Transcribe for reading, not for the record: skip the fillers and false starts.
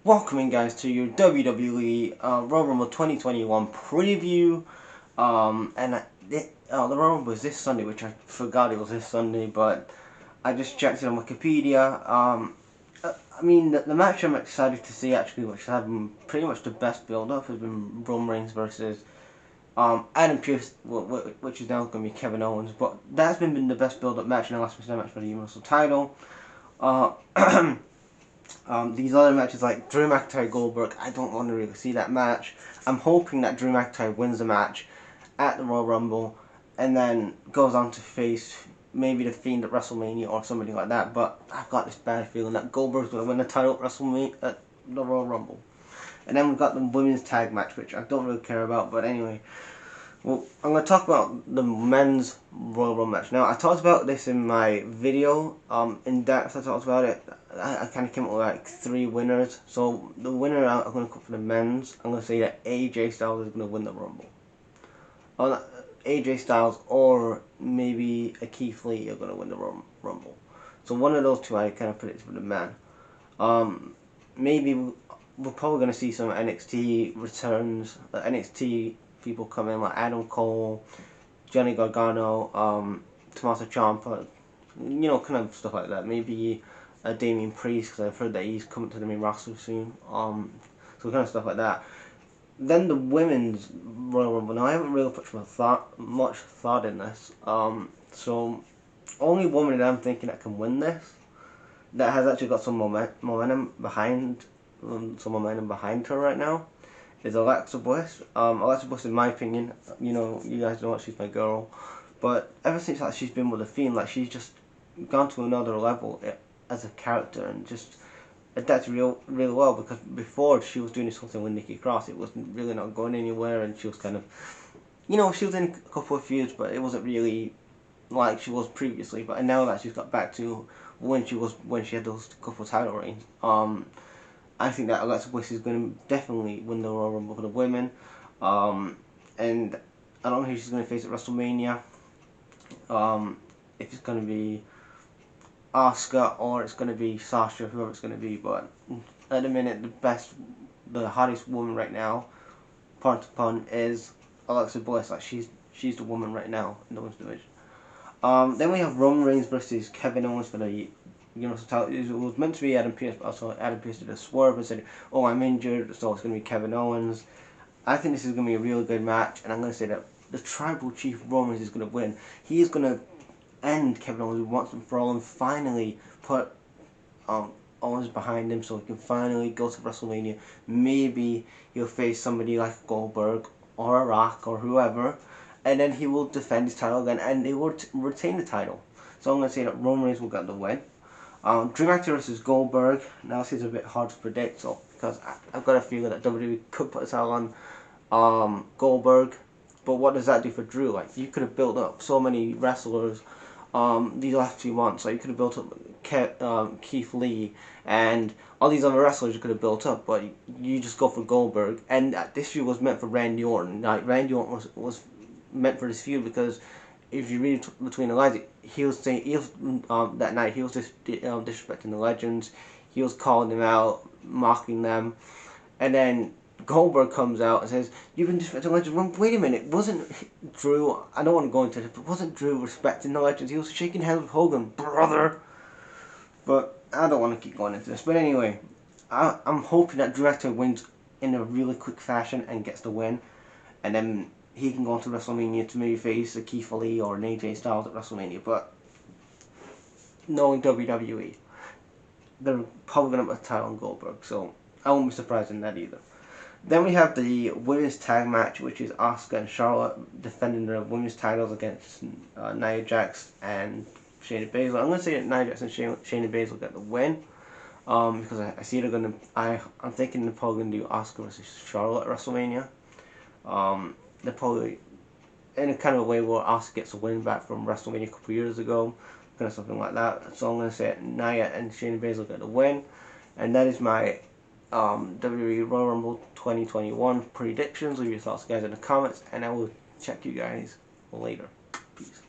Welcoming guys to your WWE Royal Rumble 2021 preview. The Royal Rumble was this Sunday, which I forgot it was this Sunday, but I just checked it on Wikipedia. The match I'm excited to see actually, which has been pretty much the best build-up, has been Roman Reigns versus Adam Pearce, which is now going to be Kevin Owens. But that's been the best build-up match and the last match for the Universal title. Uh, these other matches like Drew McIntyre Goldberg, I don't want to really see that match. I'm hoping that Drew McIntyre wins the match at the Royal Rumble and then goes on to face maybe the Fiend at WrestleMania or somebody like that. But I've got this bad feeling that Goldberg's going to win the title at WrestleMania at the Royal Rumble. And then we've got the women's tag match, which I don't really care about. But anyway, well, I'm going to talk about the men's Royal Rumble match. Now, I talked about this in my video, in depth. I talked about it. I kind of came up with like 3 winners. So the winner I'm going to put for the men's, I'm going to say that AJ Styles is going to win the Rumble. AJ Styles or maybe a Keith Lee are going to win the Rumble. So one of those two I kind of predicted for the men. Maybe we're probably going to see some NXT returns, NXT people come in like Adam Cole, Johnny Gargano, Tommaso Ciampa, kind of stuff like that. Maybe Damian Priest, because I've heard that he's coming to the main roster soon. So kind of stuff like that. Then the women's Royal Rumble. Now I haven't really put much thought in this. So only woman that I'm thinking that can win this, that has actually got some momentum behind her right now, is Alexa Bliss. Alexa Bliss, in my opinion, you guys know she's my girl, but ever since she's been with the Fiend, she's just gone to another level as a character and just adapted really well. Because before she was doing something with Nikki Cross, it was really not going anywhere, and she was kind of, she was in a couple of feuds, but it wasn't really like she was previously. But now that she's got back to when she had those couple of title reigns, I think that Alexa Bliss is going to definitely win the Royal Rumble for the women. And I don't know who she's going to face at WrestleMania. If it's going to be Asuka or it's going to be Sasha, whoever it's going to be. But at the minute, the hottest woman right now, pun to pun, is Alexa Bliss. She's the woman right now in the women's division. Then we have Roman Reigns versus Kevin Owens for the Universal title. It was meant to be Adam Pearce, but also Adam Pearce did a swerve and said, "Oh, I'm injured," so it's going to be Kevin Owens. I think this is going to be a really good match, and I'm going to say that the Tribal Chief Roman is going to win. He is going to end Kevin Owens once and for all, and finally put Owens behind him, so he can finally go to WrestleMania. Maybe he'll face somebody like Goldberg or a Rock or whoever, and then he will defend his title again, and he will retain the title. So I'm going to say that Roman Reigns will get the win. Drew McIntyre versus Goldberg. Now this is a bit hard to predict, so because I've got a feeling that WWE could put a title on Goldberg, but what does that do for Drew? Like, you could have built up so many wrestlers these last few months. Like, you could have built up Keith Lee and all these other wrestlers you could have built up, but you just go for Goldberg. And this feud was meant for Randy Orton. Like, Randy Orton was meant for this feud because if you read between the lines, that night he was just disrespecting the legends. He was calling them out, mocking them, and then Goldberg comes out and says, "You've been disrespecting the legends." Well, wait a minute, wasn't Drew? I don't want to go into this, but wasn't Drew respecting the legends? He was shaking hands with Hogan, brother. But I don't want to keep going into this. But anyway, I'm hoping that Drew McIntyre wins in a really quick fashion and gets the win, and then he can go on to WrestleMania to maybe face a Keith Lee or an AJ Styles at WrestleMania. But knowing WWE, they're probably going to put a title on Goldberg, so I won't be surprised in that either. Then we have the women's tag match, which is Asuka and Charlotte defending their women's titles against Nia Jax and Shayna Baszler. I'm going to say that Nia Jax and Shayna Baszler get the win. Because I see they're going to... I'm thinking they're probably going to do Asuka versus Charlotte at WrestleMania. They're probably in a kind of a way where Asuka gets a win back from WrestleMania a couple of years ago, kind of something like that. So I'm going to say Nia and Shayna Baszler get the win, and that is my WWE Royal Rumble 2021 predictions. Leave your thoughts, guys, in the comments, and I will check you guys later. Peace.